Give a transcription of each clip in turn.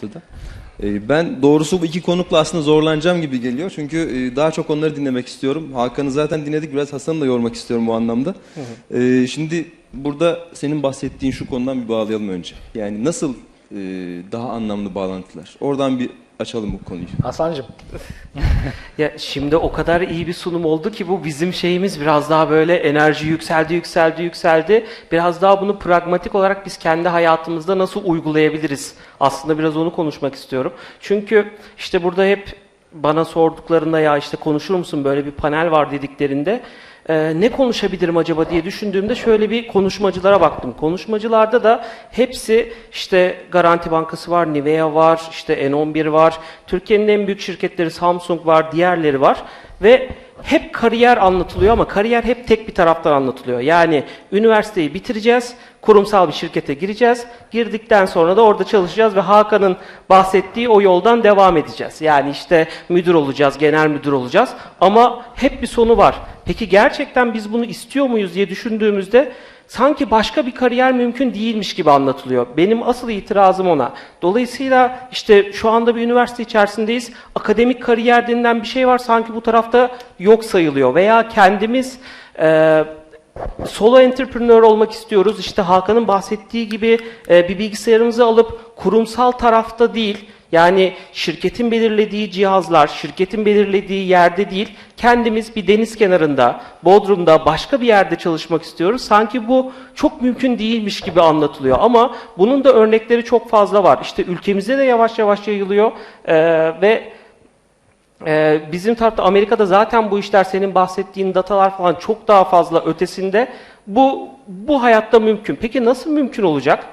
ortada. Ben doğrusu bu iki konukla aslında zorlanacağım gibi geliyor. Çünkü daha çok onları dinlemek istiyorum. Hakan'ı zaten dinledik. Biraz Hasan'ı da yormak istiyorum bu anlamda. Şimdi burada senin bahsettiğin şu konudan bir bağlayalım önce. Yani nasıl daha anlamlı bağlantılar? Oradan bir açalım bu konuyu. Hasan'cığım. Ya şimdi o kadar iyi bir sunum oldu ki bu bizim şeyimiz biraz daha böyle enerji yükseldi. Biraz daha bunu pragmatik olarak biz kendi hayatımızda nasıl uygulayabiliriz? Aslında biraz onu konuşmak istiyorum. Çünkü işte burada hep bana sorduklarında ya işte konuşur musun böyle bir panel var dediklerinde ne konuşabilirim acaba diye düşündüğümde şöyle bir konuşmacılara baktım. Konuşmacılarda da hepsi işte Garanti Bankası var, Nivea var, işte N11 var, Türkiye'nin en büyük şirketleri Samsung var, diğerleri var ve hep kariyer anlatılıyor ama kariyer hep tek bir taraftan anlatılıyor. Yani üniversiteyi bitireceğiz, kurumsal bir şirkete gireceğiz, girdikten sonra da orada çalışacağız ve Hakan'ın bahsettiği o yoldan devam edeceğiz. Yani işte müdür olacağız, genel müdür olacağız ama hep bir sonu var. Peki gerçekten biz bunu istiyor muyuz diye düşündüğümüzde sanki başka bir kariyer mümkün değilmiş gibi anlatılıyor. Benim asıl itirazım ona. Dolayısıyla işte şu anda bir üniversite içerisindeyiz. Akademik kariyer denilen bir şey var. Sanki bu tarafta yok sayılıyor. Veya kendimiz solo entrepreneur olmak istiyoruz. İşte Hakan'ın bahsettiği gibi bir bilgisayarımızı alıp kurumsal tarafta değil, yani şirketin belirlediği cihazlar, şirketin belirlediği yerde değil, kendimiz bir deniz kenarında, Bodrum'da başka bir yerde çalışmak istiyoruz. Sanki bu çok mümkün değilmiş gibi anlatılıyor ama bunun da örnekleri çok fazla var. İşte ülkemizde de yavaş yavaş yayılıyor ve bizim tarafta Amerika'da zaten bu işler senin bahsettiğin datalar falan çok daha fazla ötesinde. Bu hayatta mümkün. Peki nasıl mümkün olacak?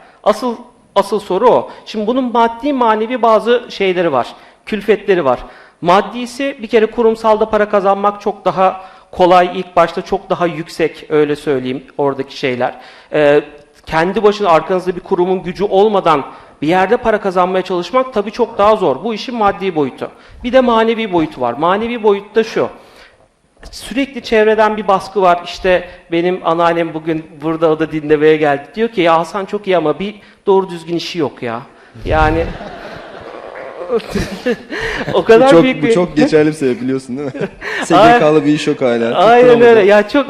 Asıl soru o. Şimdi bunun maddi manevi bazı şeyleri var. Külfetleri var. Maddisi bir kere kurumsalda para kazanmak çok daha kolay. İlk başta çok daha yüksek öyle söyleyeyim oradaki şeyler. Kendi başına arkanızda bir kurumun gücü olmadan bir yerde para kazanmaya çalışmak tabii çok daha zor. Bu işin maddi boyutu. Bir de manevi boyutu var. Manevi boyut da şu. Sürekli çevreden bir baskı var. İşte benim anneannem bugün burada o da dinlemeye geldi. Diyor ki ya Hasan çok iyi ama bir doğru düzgün işi yok ya. Yani o kadar bu büyük bu bir... çok geçerli bir sebep biliyorsun değil mi? SGK'lı bir iş yok hala. Aynen öyle. Ya çok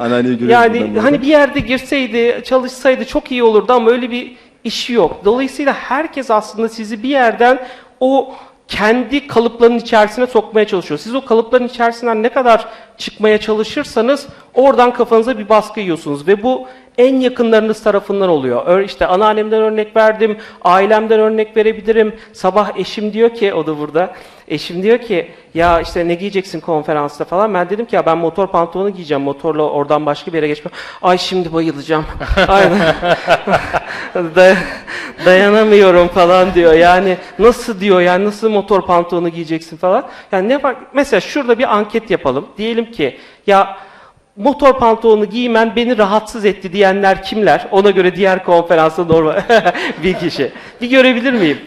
yani hani bir yerde girseydi, çalışsaydı çok iyi olurdu ama öyle bir işi yok. Dolayısıyla herkes aslında sizi bir yerden o kendi kalıpların içerisine sokmaya çalışıyor. Siz o kalıpların içerisinden ne kadar çıkmaya çalışırsanız oradan kafanıza bir baskı yiyorsunuz ve bu en yakınlarınız tarafından oluyor. İşte anneannemden örnek verdim, ailemden örnek verebilirim. Sabah eşim diyor ki, o da burada, eşim diyor ki ya işte ne giyeceksin konferansta falan. Ben dedim ki ya ben motor pantolonu giyeceğim, motorla oradan başka bir yere geçmem. Ay şimdi bayılacağım. Aynen. Dayanamıyorum falan diyor. Yani nasıl diyor, yani nasıl motor pantolonu giyeceksin falan. Yani ne var? Mesela şurada bir anket yapalım. Diyelim ki ya motor pantolonu giymen beni rahatsız etti diyenler kimler? Ona göre diğer konferansta normal bir kişi. Bir görebilir miyim?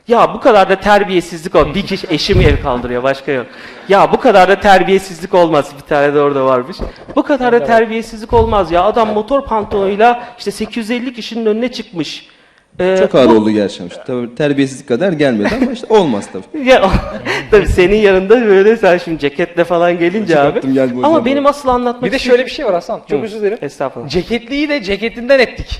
Ya bu kadar da terbiyesizlik olmaz. Bir kişi eşim el kaldırıyor, başka yok. Ya bu kadar da terbiyesizlik olmaz. Bir tane de orada varmış. Bu kadar da terbiyesizlik olmaz ya. Adam motor pantolonuyla işte 850 kişinin önüne çıkmış. Çok ağır oldu gerçekten. Tabii terbiyesizlik kadar gelmedi ama işte olmaz tabii. Ya, tabii senin yanında böyle sen şimdi ceketle falan gelince abi. Ama benim asıl anlatmak Bir de şöyle bir şey var Hasan. Çok özür dilerim. Estağfurullah. Ceketliyi de ceketinden ettik.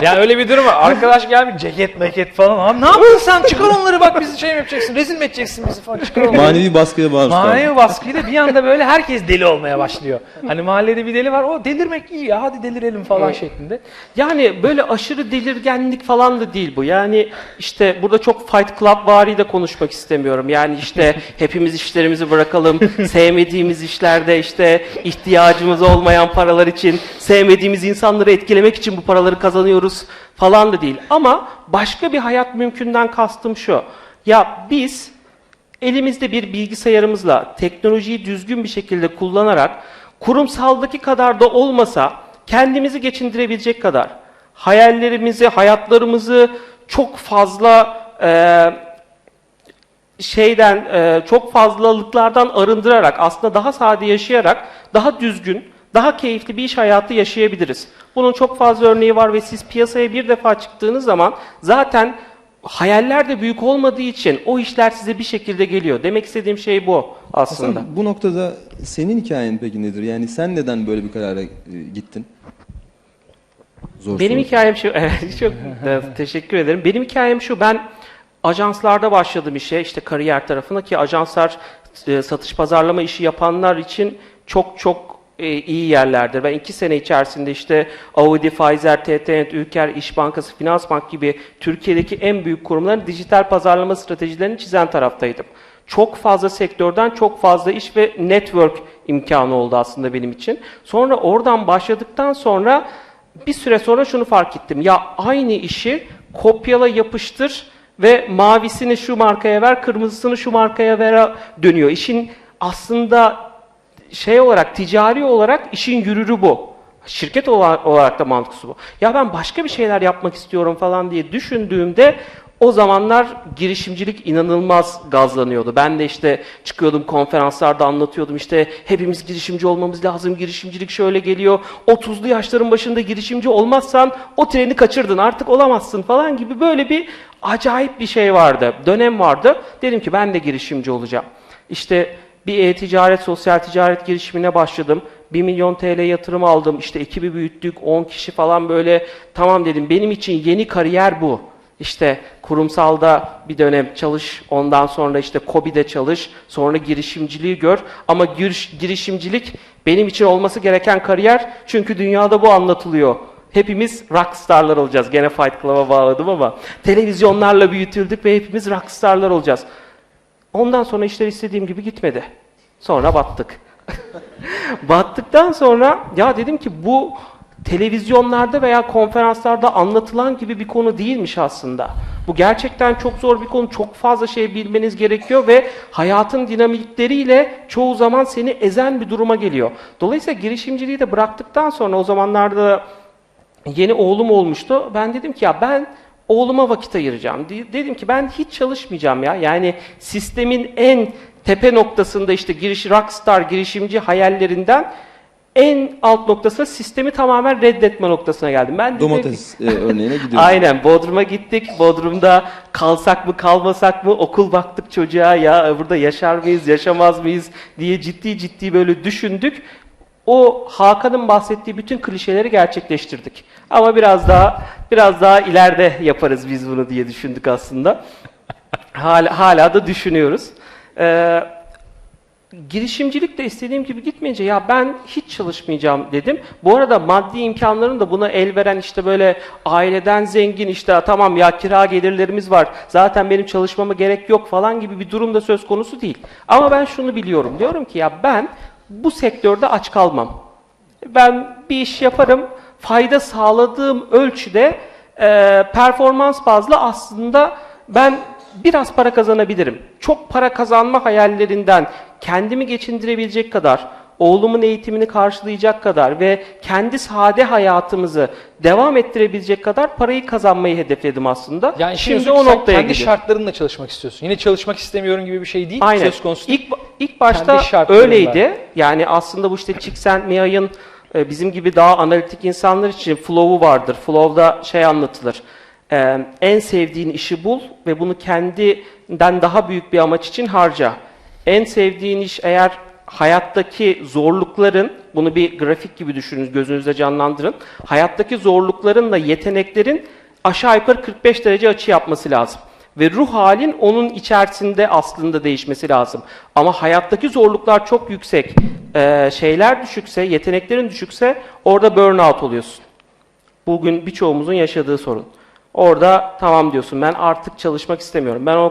Yani öyle bir durum var. Arkadaş gelmiş ceket meket falan. Abi ne yapıyorsun sen? Çıkar onları bak bizi şey mi yapacaksın? Rezil mi edeceksin bizi falan? Çıkar onları. Manevi baskıya maruz kaldı. Manevi baskıyla bir anda böyle herkes deli olmaya başlıyor. Hani mahallede bir deli var. O delirmek iyi ya hadi delirelim falan şeklinde. Yani böyle aşırı delirgenlik falan da değil bu. Yani işte burada çok Fight Club vari de konuşmak istemiyorum. Yani işte hepimiz işlerimizi bırakalım. Sevmediğimiz işlerde işte ihtiyacımız olmayan paralar için, sevmediğimiz insanları etkilemek için bu paraları kazanıyoruz falan da değil. Ama başka bir hayat mümkünden kastım şu. Ya biz elimizde bir bilgisayarımızla teknolojiyi düzgün bir şekilde kullanarak kurumsaldaki kadar da olmasa kendimizi geçindirebilecek kadar hayallerimizi, hayatlarımızı çok fazla çok fazlalıklardan arındırarak aslında daha sade yaşayarak daha düzgün, daha keyifli bir iş hayatı yaşayabiliriz. Bunun çok fazla örneği var ve siz piyasaya bir defa çıktığınız zaman zaten hayaller de büyük olmadığı için o işler size bir şekilde geliyor. Demek istediğim şey bu aslında. Hasan, bu noktada senin hikayen peki nedir? Yani sen neden böyle bir karara gittin? Zor Benim soru. hikayem şu, evet, çok teşekkür ederim. Benim hikayem şu, ben ajanslarda başladım işe, işte kariyer tarafına, ki ajanslar satış pazarlama işi yapanlar için çok çok iyi yerlerdir. Ben 2 sene içerisinde işte Audi, Pfizer, TTNet, Ülker, İş Bankası, Finansbank gibi Türkiye'deki en büyük kurumların dijital pazarlama stratejilerini çizen taraftaydım. Çok fazla sektörden çok fazla iş ve network imkanı oldu aslında benim için. Sonra oradan başladıktan sonra bir süre sonra şunu fark ettim. Ya aynı işi kopyala yapıştır ve mavisini şu markaya ver, kırmızısını şu markaya ver dönüyor. İşin aslında şey olarak, ticari olarak işin yürürü bu. Şirket olarak da mantıklısı bu. Ya ben başka bir şeyler yapmak istiyorum falan diye düşündüğümde o zamanlar girişimcilik inanılmaz gazlanıyordu. Ben de işte çıkıyordum konferanslarda anlatıyordum, işte hepimiz girişimci olmamız lazım, girişimcilik şöyle geliyor, 30'lu yaşların başında girişimci olmazsan o treni kaçırdın, artık olamazsın falan gibi böyle bir acayip bir şey vardı, dönem vardı. Dedim ki ben de girişimci olacağım. İşte bir e-ticaret, sosyal ticaret girişimine başladım. 1 milyon TL yatırım aldım, işte ekibi büyüttük, 10 kişi falan, böyle tamam dedim, benim için yeni kariyer bu. İşte kurumsalda bir dönem çalış, ondan sonra işte KOBİ'de çalış, sonra girişimciliği gör. Ama girişimcilik benim için olması gereken kariyer, çünkü dünyada bu anlatılıyor. Hepimiz rockstarlar olacağız. Gene Fight Club'a bağladım ama televizyonlarla büyütüldük ve hepimiz rockstarlar olacağız. Ondan sonra işler istediğim gibi gitmedi. Sonra battık. Battıktan sonra ya dedim ki bu televizyonlarda veya konferanslarda anlatılan gibi bir konu değilmiş aslında. Bu gerçekten çok zor bir konu. Çok fazla şey bilmeniz gerekiyor ve hayatın dinamikleriyle çoğu zaman seni ezen bir duruma geliyor. Dolayısıyla girişimciliği de bıraktıktan sonra, o zamanlarda yeni oğlum olmuştu. Ben dedim ki ya ben oğluma vakit ayıracağım. Dedim ki ben hiç çalışmayacağım ya. Yani sistemin en tepe noktasında, işte rockstar girişimci hayallerinden en alt noktasına, sistemi tamamen reddetme noktasına geldim. Ben Domates örneğine gidiyoruz. Aynen, Bodrum'a gittik. Bodrum'da kalsak mı kalmasak mı, okul baktık çocuğa, ya burada yaşar mıyız yaşamaz mıyız diye ciddi ciddi böyle düşündük. O Hakan'ın bahsettiği bütün klişeleri gerçekleştirdik. Ama biraz daha ileride yaparız biz bunu diye düşündük aslında. Hala da düşünüyoruz. Girişimcilik de istediğim gibi gitmeyince ya ben hiç çalışmayacağım dedim. Bu arada maddi imkanların da buna el veren, işte böyle aileden zengin, işte tamam ya kira gelirlerimiz var, zaten benim çalışmama gerek yok falan gibi bir durum da söz konusu değil. Ama ben şunu biliyorum, diyorum ki ya ben bu sektörde aç kalmam. Ben bir iş yaparım, fayda sağladığım ölçüde performans bazlı aslında ben biraz para kazanabilirim. Çok para kazanma hayallerinden kendimi geçindirebilecek kadar, oğlumun eğitimini karşılayacak kadar ve kendi sade hayatımızı devam ettirebilecek kadar parayı kazanmayı hedefledim aslında. Yani şimdi o noktaya kendi gidiyor. şartlarınla çalışmak istiyorsun. Yine çalışmak istemiyorum gibi bir şey değil. Aynen. Söz konusu değil. İlk başta Kendi şartlarınla. öyleydi. Yani aslında bu işte Csikszentmihalyi'nin bizim gibi daha analitik insanlar için flow'u vardır. Flow'da şey anlatılır. En sevdiğin işi bul ve bunu kendinden daha büyük bir amaç için harca. En sevdiğin iş, eğer hayattaki zorlukların, bunu bir grafik gibi düşünün, gözünüzde canlandırın. Hayattaki zorluklarınla yeteneklerin aşağı yukarı 45 derece açı yapması lazım. Ve ruh halin onun içerisinde aslında değişmesi lazım. Ama hayattaki zorluklar çok yüksek, şeyler düşükse, yeteneklerin düşükse orada burnout oluyorsun. Bugün birçoğumuzun yaşadığı sorun. Orada tamam diyorsun, ben artık çalışmak istemiyorum. Ben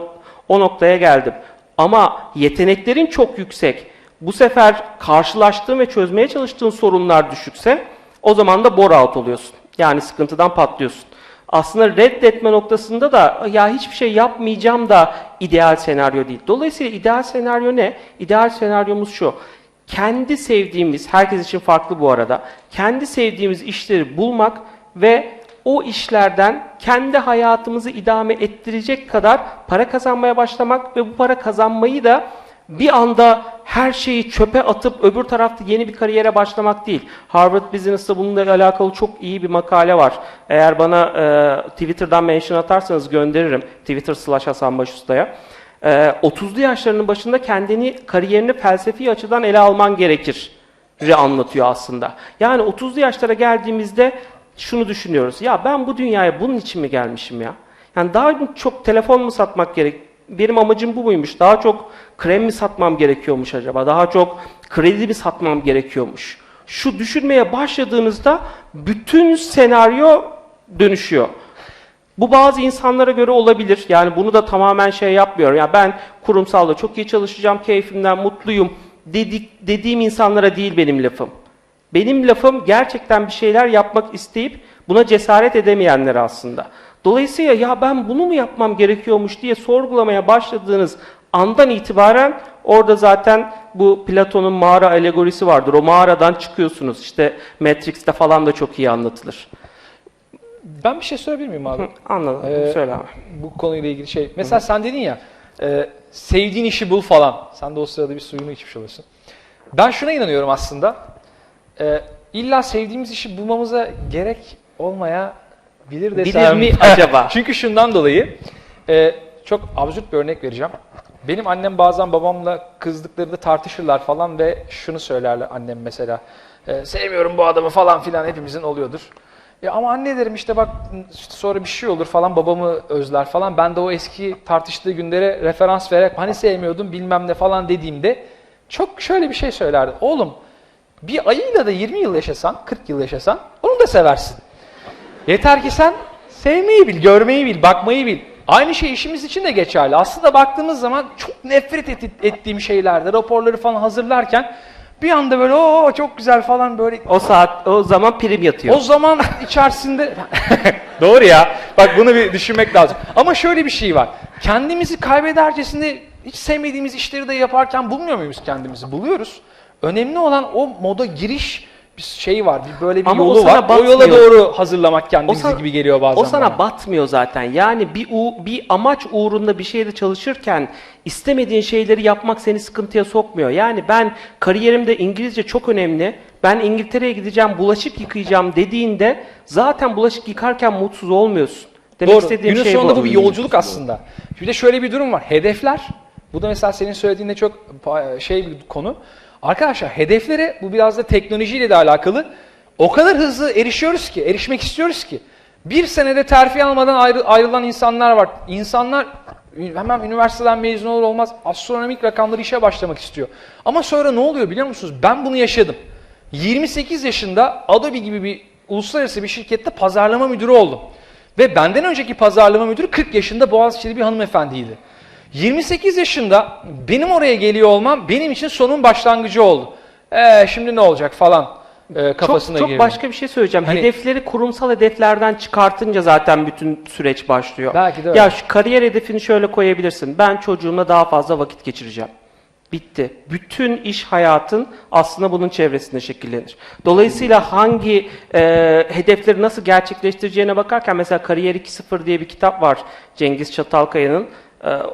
o noktaya geldim. Ama yeteneklerin çok yüksek. Bu sefer karşılaştığın ve çözmeye çalıştığın sorunlar düşükse o zaman da bore out oluyorsun. Yani sıkıntıdan patlıyorsun. Aslında reddetme noktasında da ya hiçbir şey yapmayacağım da ideal senaryo değil. Dolayısıyla ideal senaryo ne? İdeal senaryomuz şu. Kendi sevdiğimiz, herkes için farklı bu arada, kendi sevdiğimiz işleri bulmak ve o işlerden kendi hayatımızı idame ettirecek kadar para kazanmaya başlamak ve bu para kazanmayı da bir anda her şeyi çöpe atıp öbür tarafta yeni bir kariyere başlamak değil. Harvard Business'ta bununla alakalı çok iyi bir makale var. Eğer bana Twitter'dan mention atarsanız gönderirim. Twitter/Hasan Başusta'ya. 30'lu yaşlarının başında kariyerini felsefi açıdan ele alman gerekir anlatıyor aslında. Yani 30'lu yaşlara geldiğimizde şunu düşünüyoruz. Ya ben bu dünyaya bunun için mi gelmişim ya? Yani daha çok telefon mu satmak gerek? Benim amacım bu muymuş? Daha çok krem mi satmam gerekiyormuş acaba? Daha çok kredi mi satmam gerekiyormuş? Şu düşünmeye başladığınızda bütün senaryo dönüşüyor. Bu bazı insanlara göre olabilir. Yani bunu da tamamen yapmıyorum. Ya ben kurumsalda çok iyi çalışacağım, keyfimden mutluyum dediğim insanlara değil benim lafım. Benim lafım gerçekten bir şeyler yapmak isteyip buna cesaret edemeyenlere aslında. Dolayısıyla ya ben bunu mu yapmam gerekiyormuş diye sorgulamaya başladığınız andan itibaren orada zaten bu Platon'un mağara alegorisi vardır. O mağaradan çıkıyorsunuz. İşte Matrix'te falan da çok iyi anlatılır. Ben bir şey sorabilir miyim abi? Anladım. Söyle abi. Bu konuyla ilgili şey. Mesela sen dedin ya, sevdiğin işi bul falan. Sen de o sırada bir suyunu içmiş olursun. Ben şuna inanıyorum aslında. İlla sevdiğimiz işi bulmamıza gerek olmayabilir desem. Bilir mi acaba? Çünkü şundan dolayı, çok absürt bir örnek vereceğim. Benim annem bazen babamla kızdıklarında tartışırlar falan ve şunu söylerler annem mesela. Sevmiyorum bu adamı falan filan, hepimizin oluyordur. Ama anne derim işte bak işte sonra bir şey olur falan, babamı özler falan. Ben de o eski tartıştığı günlere referans vererek hani sevmiyordum bilmem ne falan dediğimde çok şöyle bir şey söylerdi. Oğlum bir ayıyla da 20 yıl yaşasan, 40 yıl yaşasan onu da seversin. Yeter ki sen sevmeyi bil, görmeyi bil, bakmayı bil. Aynı şey işimiz için de geçerli. Aslında baktığımız zaman çok nefret ettiğim şeylerde raporları falan hazırlarken bir anda böyle o çok güzel falan böyle. O zaman prim yatıyor. O zaman içerisinde doğru ya. Bak bunu bir düşünmek lazım. Ama şöyle bir şey var. Kendimizi kaybedercesine hiç sevmediğimiz işleri de yaparken bulmuyor muyuz kendimizi? Buluyoruz. Önemli olan o moda giriş bir şey var. Böyle bir Ama yolu var. O yola doğru hazırlamak kendimizi gibi geliyor bazen. O sana bana. batmıyor zaten. Yani bir amaç uğrunda bir şeyde çalışırken istemediğin şeyleri yapmak seni sıkıntıya sokmuyor. Yani ben kariyerimde İngilizce çok önemli. Ben İngiltere'ye gideceğim, bulaşık yıkayacağım dediğinde zaten bulaşık yıkarken mutsuz olmuyorsun. Demek Doğru. istediğim Günün şey sonunda bu. bu bir yolculuk aslında. Bir de şöyle bir durum var. Hedefler. Bu da mesela senin söylediğinde çok bir konu. Arkadaşlar hedeflere, bu biraz da teknolojiyle de alakalı, o kadar hızlı erişmek istiyoruz ki. Bir senede terfi almadan ayrılan insanlar var. İnsanlar hemen üniversiteden mezun olur olmaz astronomik rakamları işe başlamak istiyor. Ama sonra ne oluyor biliyor musunuz? Ben bunu yaşadım. 28 yaşında Adobe gibi bir uluslararası bir şirkette pazarlama müdürü oldum. Ve benden önceki pazarlama müdürü 40 yaşında Boğaziçi'li bir hanımefendiydi. 28 yaşında benim oraya geliyor olmam benim için sonun başlangıcı oldu. Şimdi ne olacak falan kafasına Çok girdim. başka bir şey söyleyeceğim. Hani- Hedefleri kurumsal hedeflerden çıkartınca zaten bütün süreç başlıyor. Belki de öyle. Ya şu kariyer hedefini şöyle koyabilirsin. Ben çocuğumla daha fazla vakit geçireceğim. Bitti. Bütün iş hayatın aslında bunun çevresinde şekillenir. Dolayısıyla hangi hedefleri nasıl gerçekleştireceğine bakarken mesela Kariyer 2.0 diye bir kitap var Cengiz Çatalkaya'nın.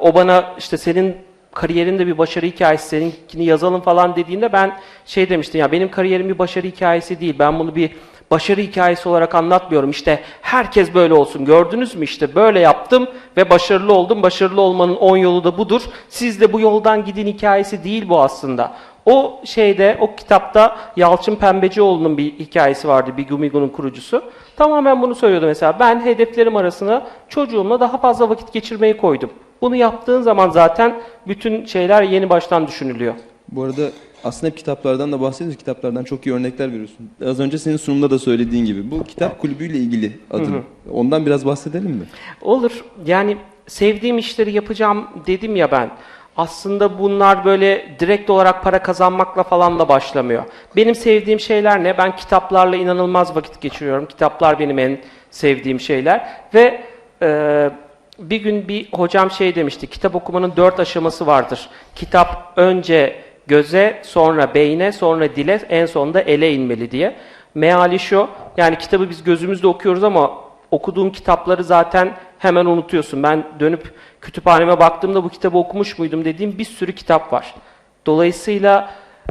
O bana işte senin kariyerinde bir başarı hikayesi, seninkini yazalım falan dediğinde ben demiştim ya benim kariyerim bir başarı hikayesi değil. Ben bunu bir başarı hikayesi olarak anlatmıyorum. İşte herkes böyle olsun. Gördünüz mü işte böyle yaptım ve başarılı oldum. Başarılı olmanın 10 yolu da budur. Siz de bu yoldan gidin hikayesi değil bu aslında. O kitapta Yalçın Pembecioğlu'nun bir hikayesi vardı. Bigumigu'nun kurucusu. Tamamen bunu söylüyordu mesela. Ben hedeflerim arasına çocuğumla daha fazla vakit geçirmeyi koydum. Bunu yaptığın zaman zaten bütün şeyler yeni baştan düşünülüyor. Bu arada aslında hep kitaplardan da bahsediyoruz. Kitaplardan çok iyi örnekler veriyorsun. Az önce senin sunumda da söylediğin gibi. Bu kitap kulübüyle ilgili adım. Ondan biraz bahsedelim mi? Olur. Yani sevdiğim işleri yapacağım dedim ya ben. Aslında bunlar böyle direkt olarak para kazanmakla falan da başlamıyor. Benim sevdiğim şeyler ne? Ben kitaplarla inanılmaz vakit geçiriyorum. Kitaplar benim en sevdiğim şeyler. Ve bir gün bir hocam demişti. Kitap okumanın 4 aşaması vardır. Kitap önce göze, sonra beyne, sonra dile, en sonunda ele inmeli diye. Meali şu, yani kitabı biz gözümüzle okuyoruz ama okuduğun kitapları zaten hemen unutuyorsun. Ben dönüp kütüphaneme baktığımda bu kitabı okumuş muydum dediğim bir sürü kitap var. Dolayısıyla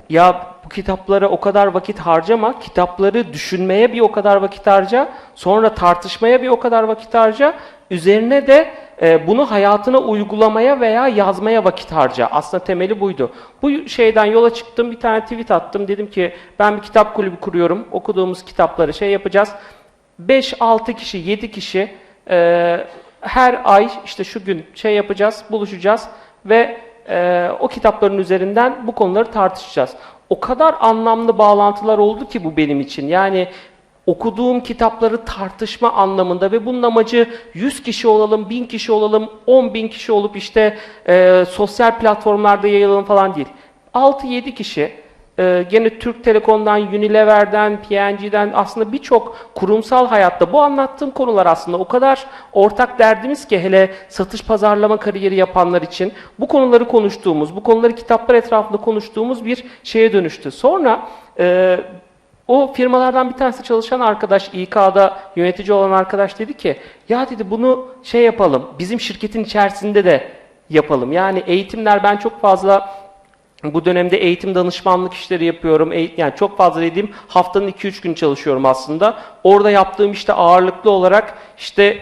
ya bu kitaplara o kadar vakit harcama, kitapları düşünmeye bir o kadar vakit harca, sonra tartışmaya bir o kadar vakit harca, üzerine de bunu hayatına uygulamaya veya yazmaya vakit harca. Aslında temeli buydu. Bu şeyden yola çıktım, bir tane tweet attım. Dedim ki ben bir kitap kulübü kuruyorum. Okuduğumuz kitapları şey yapacağız. 5-6 kişi, 7 kişi her ay işte şu gün şey yapacağız, buluşacağız ve o kitapların üzerinden bu konuları tartışacağız. O kadar anlamlı bağlantılar oldu ki bu benim için. Yani okuduğum kitapları tartışma anlamında ve bunun amacı 100 kişi olalım, 1000 kişi olalım, 10.000 kişi olup işte sosyal platformlarda yayılalım falan değil. 6-7 kişi gene Türk Telekom'dan, Unilever'den, P&G'den aslında birçok kurumsal hayatta bu anlattığım konular aslında o kadar ortak derdimiz ki hele satış pazarlama kariyeri yapanlar için bu konuları konuştuğumuz, bu konuları kitaplar etrafında konuştuğumuz bir şeye dönüştü. Sonra o firmalardan bir tanesi çalışan arkadaş, İK'da yönetici olan arkadaş dedi ki ya dedi bunu şey yapalım, bizim şirketin içerisinde de yapalım. Yani eğitimler ben çok fazla bu dönemde eğitim danışmanlık işleri yapıyorum. Yani çok fazla dediğim haftanın 2-3 gün çalışıyorum aslında. Orada yaptığım işte ağırlıklı olarak işte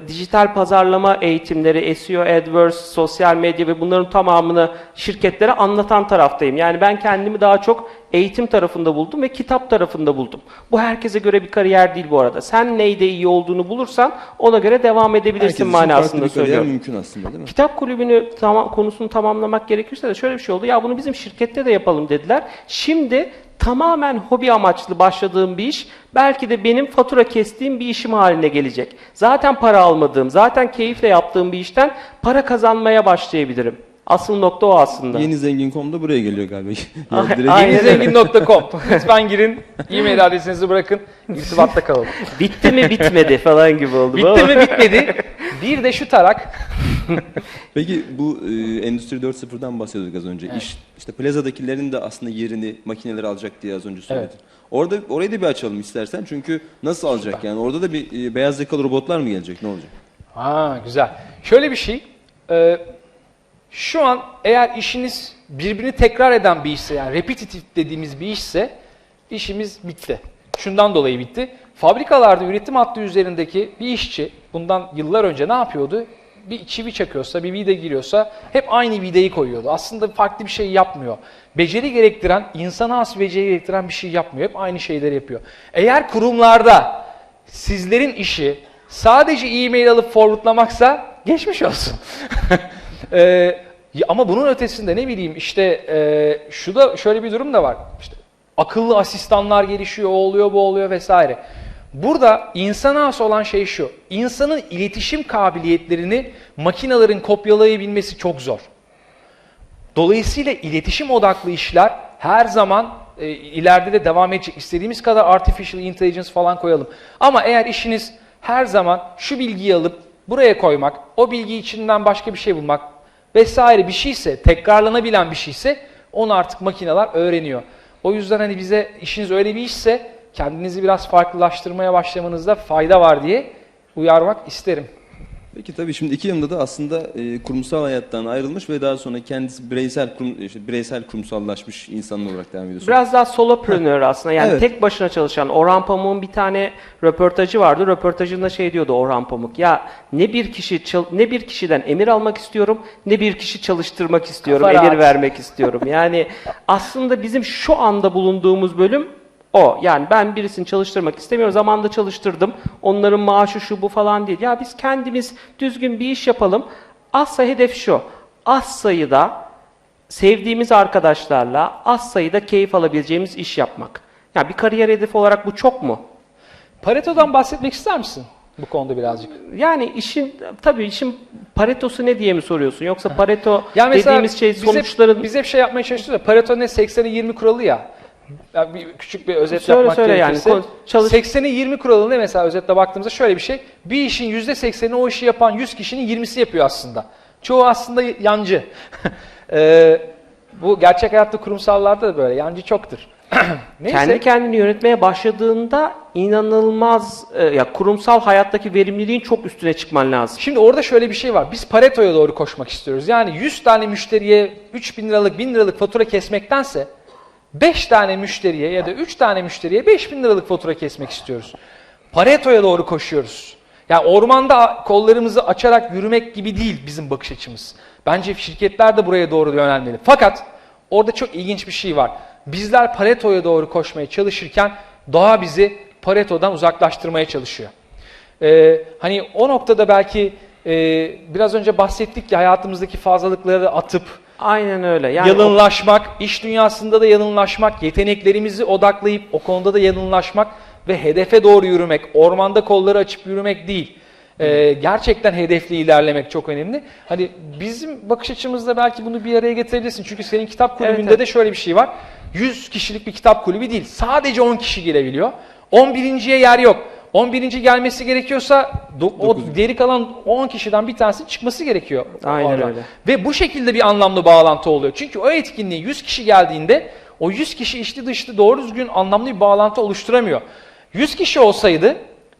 dijital pazarlama eğitimleri, SEO, AdWords, sosyal medya ve bunların tamamını şirketlere anlatan taraftayım. Yani ben kendimi daha çok eğitim tarafında buldum ve kitap tarafında buldum. Bu herkese göre bir kariyer değil bu arada. Sen neyde iyi olduğunu bulursan ona göre devam edebilirsin manasında söylüyorum. Mümkün aslında değil mi? Kitap kulübünü konusunu tamamlamak gerekirse de şöyle bir şey oldu. Ya bunu bizim şirkette de yapalım dediler. Şimdi tamamen hobi amaçlı başladığım bir iş, belki de benim fatura kestiğim bir işim haline gelecek. Zaten para almadığım, zaten keyifle yaptığım bir işten para kazanmaya başlayabilirim. Asıl nokta o aslında. Yenizengin.com da buraya geliyor galiba. Yenizengin.com. Lütfen girin, e-mail adresinizi bırakın, irtibatta kalalım. Bitti mi bitmedi falan gibi oldu. Bitti mi bitmedi. Bir de şu tarak. Peki bu Endüstri 4.0'dan bahsediyorduk az önce. Evet. İşte plazadakilerin de aslında yerini makineler alacak diye az önce söyledin. Evet. Orayı da bir açalım istersen. Çünkü nasıl alacak yani? Orada da bir beyaz yakalı robotlar mı gelecek? Ne olacak? Güzel. Şöyle bir şey. Şu an eğer işiniz birbirini tekrar eden bir işse, yani repetitif dediğimiz bir işse işimiz bitti. Şundan dolayı bitti. Fabrikalarda üretim hattı üzerindeki bir işçi bundan yıllar önce ne yapıyordu? Bir çivi çakıyorsa, bir vida giriyorsa hep aynı vidayı koyuyordu. Aslında farklı bir şey yapmıyor. Beceri gerektiren, insana has beceri gerektiren bir şey yapmıyor. Hep aynı şeyleri yapıyor. Eğer kurumlarda sizlerin işi sadece e-mail alıp forwardlamaksa geçmiş olsun. Ama bunun ötesinde ne bileyim işte şöyle bir durum da var. İşte akıllı asistanlar gelişiyor, o oluyor, bu oluyor vesaire. Burada insana has olan şey şu. İnsanın iletişim kabiliyetlerini makinelerin kopyalayabilmesi çok zor. Dolayısıyla iletişim odaklı işler her zaman ileride de devam edecek. İstediğimiz kadar artificial intelligence falan koyalım. Ama eğer işiniz her zaman şu bilgiyi alıp buraya koymak, o bilgi içinden başka bir şey bulmak vesaire bir şeyse, tekrarlanabilen bir şeyse onu artık makineler öğreniyor. O yüzden hani bize işiniz öyle bir işse kendinizi biraz farklılaştırmaya başlamanızda fayda var diye uyarmak isterim. Peki tabii şimdi iki yılında da aslında kurumsal hayattan ayrılmış ve daha sonra kendisi bireysel kurumsallaşmış insan olarak devam ediyorsun. Biraz daha solopreneur aslında, yani Evet. tek başına çalışan. Orhan Pamuk'un bir tane röportajı vardı. Röportajında şey diyordu Orhan Pamuk. Ya ne bir kişiden emir almak istiyorum, ne bir kişi çalıştırmak istiyorum, Kafa emir rahat. vermek istiyorum. Yani aslında bizim şu anda bulunduğumuz bölüm o. Yani ben birisini çalıştırmak istemiyorum. Zamanında çalıştırdım. Onların maaşı şu bu falan değil. Ya biz kendimiz düzgün bir iş yapalım. Asla hedef şu. Az sayıda sevdiğimiz arkadaşlarla az sayıda keyif alabileceğimiz iş yapmak. Yani bir kariyer hedefi olarak bu çok mu? Pareto'dan bahsetmek ister misin bu konuda birazcık? Yani tabii işin Paretosu ne diye mi soruyorsun? Yoksa Pareto Ya mesela dediğimiz şey biz sonuçların... Biz hep şey yapmaya çalışıyoruz ya, Pareto ne 80'e 20 kuralı ya. Küçük bir özet Söyle, yapmak söyle yani. gerekirse. 80'e 20 kuralı ne mesela özetle baktığımızda şöyle bir şey. Bir işin %80'i o işi yapan 100 kişinin 20'si yapıyor aslında. Çoğu aslında yancı. Bu gerçek hayatta kurumsallarda da böyle. Yancı çoktur. Neyse. Kendi kendini yönetmeye başladığında inanılmaz ya kurumsal hayattaki verimliliğin çok üstüne çıkman lazım. Şimdi orada şöyle bir şey var. Biz Pareto'ya doğru koşmak istiyoruz. Yani 100 tane müşteriye 3.000 liralık, 1.000 liralık fatura kesmektense 5 tane müşteriye ya da 3 tane müşteriye 5.000 liralık fatura kesmek istiyoruz. Pareto'ya doğru koşuyoruz. Yani ormanda kollarımızı açarak yürümek gibi değil bizim bakış açımız. Bence şirketler de buraya doğru yönelmeli. Fakat orada çok ilginç bir şey var. Bizler Pareto'ya doğru koşmaya çalışırken doğa bizi Pareto'dan uzaklaştırmaya çalışıyor. Hani o noktada belki biraz önce bahsettik ya, hayatımızdaki fazlalıkları atıp Aynen öyle. Yani yalınlaşmak, iş dünyasında da yalınlaşmak, yeteneklerimizi odaklayıp o konuda da yalınlaşmak ve hedefe doğru yürümek, ormanda kolları açıp yürümek değil. Gerçekten hedefli ilerlemek çok önemli. Hani bizim bakış açımızda belki bunu bir araya getirebilirsin. Çünkü senin kitap kulübünde Evet. de şöyle bir şey var. 100 kişilik bir kitap kulübü değil. Sadece 10 kişi girebiliyor. 11.'ye yer yok. 11. gelmesi gerekiyorsa o geri kalan 10 kişiden bir tanesi çıkması gerekiyor. Aynen oradan. öyle. Ve bu şekilde bir anlamlı bağlantı oluyor. Çünkü o etkinliğe 100 kişi geldiğinde o 100 kişi içli dışlı doğru düzgün anlamlı bir bağlantı oluşturamıyor. 100 kişi olsaydı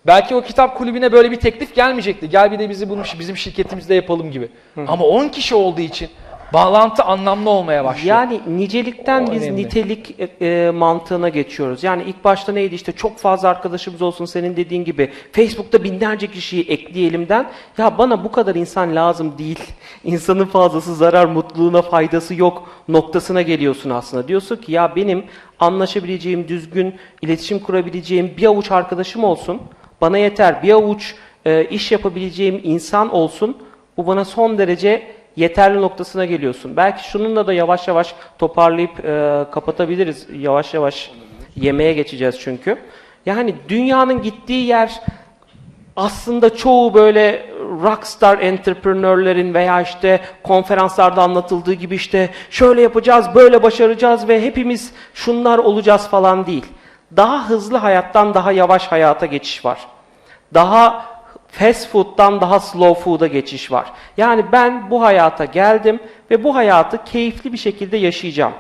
belki o kitap kulübüne böyle bir teklif gelmeyecekti. Gel bir de bizim şirketimizde yapalım gibi. Ama 10 kişi olduğu için bağlantı anlamlı olmaya başlıyor. Yani nicelikten O biz önemli. nitelik mantığına geçiyoruz. Yani ilk başta neydi, işte çok fazla arkadaşımız olsun, senin dediğin gibi Facebook'ta binlerce kişiyi ekleyelimden, ya bana bu kadar insan lazım değil. İnsanın fazlası zarar, mutluluğuna faydası yok noktasına geliyorsun aslında. Diyorsun ki ya benim anlaşabileceğim, düzgün iletişim kurabileceğim bir avuç arkadaşım olsun. Bana yeter. Bir avuç iş yapabileceğim insan olsun. Bu bana son derece yeterli noktasına geliyorsun. Belki şununla da yavaş yavaş toparlayıp kapatabiliriz. Yavaş yavaş yemeğe geçeceğiz çünkü. Yani dünyanın gittiği yer aslında çoğu böyle rockstar entrepreneurlerin veya işte konferanslarda anlatıldığı gibi işte şöyle yapacağız, böyle başaracağız ve hepimiz şunlar olacağız falan değil. Daha hızlı hayattan daha yavaş hayata geçiş var. Daha fast food'dan daha slow food'a geçiş var. Yani ben bu hayata geldim ve bu hayatı keyifli bir şekilde yaşayacağım.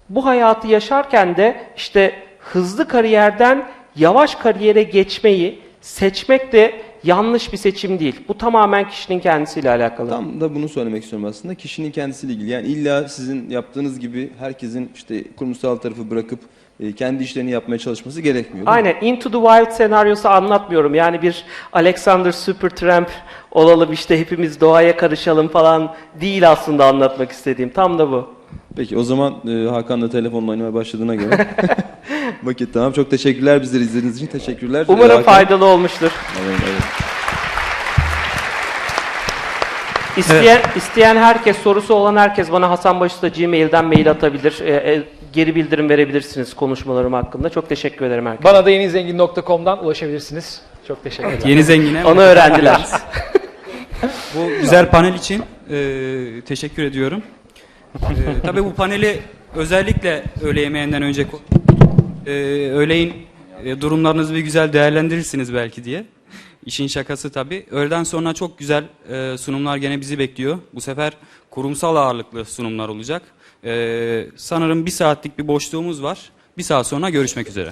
Bu hayatı yaşarken de işte hızlı kariyerden yavaş kariyere geçmeyi seçmek de yanlış bir seçim değil. Bu tamamen kişinin kendisiyle alakalı. Tam da bunu söylemek istiyorum aslında. Kişinin kendisiyle ilgili. Yani illa sizin yaptığınız gibi herkesin işte kurumsal tarafı bırakıp kendi işlerini yapmaya çalışması gerekmiyor. değil mi? Aynen. Into the Wild senaryosu anlatmıyorum. Yani bir Alexander Supertramp olalım, işte hepimiz doğaya karışalım falan değil aslında anlatmak istediğim. Tam da bu. Peki o zaman Hakan da telefonla oynamaya başladığına göre vakit tamam. Çok teşekkürler bizleri izlediğiniz için. Teşekkürler. Umarım Hakan. faydalı olmuştur. Evet, evet. İsteyen herkes, sorusu olan herkes bana hasanbaşusta@gmail.com mail atabilir. Geri bildirim verebilirsiniz konuşmalarım hakkında. Çok teşekkür ederim herkese. Bana da yenizengin.com'dan ulaşabilirsiniz. Çok teşekkür ederim. Yeni zengine. Onu öğrendiler. Bu güzel panel için teşekkür ediyorum. Tabii bu paneli özellikle öğle yemeğinden önce öğleyin durumlarınızı bir güzel değerlendirirsiniz belki diye. İşin şakası tabii. Öğleden sonra çok güzel sunumlar gene bizi bekliyor. Bu sefer kurumsal ağırlıklı sunumlar olacak. Sanırım 1 saatlik bir boşluğumuz var. 1 saat sonra görüşmek üzere.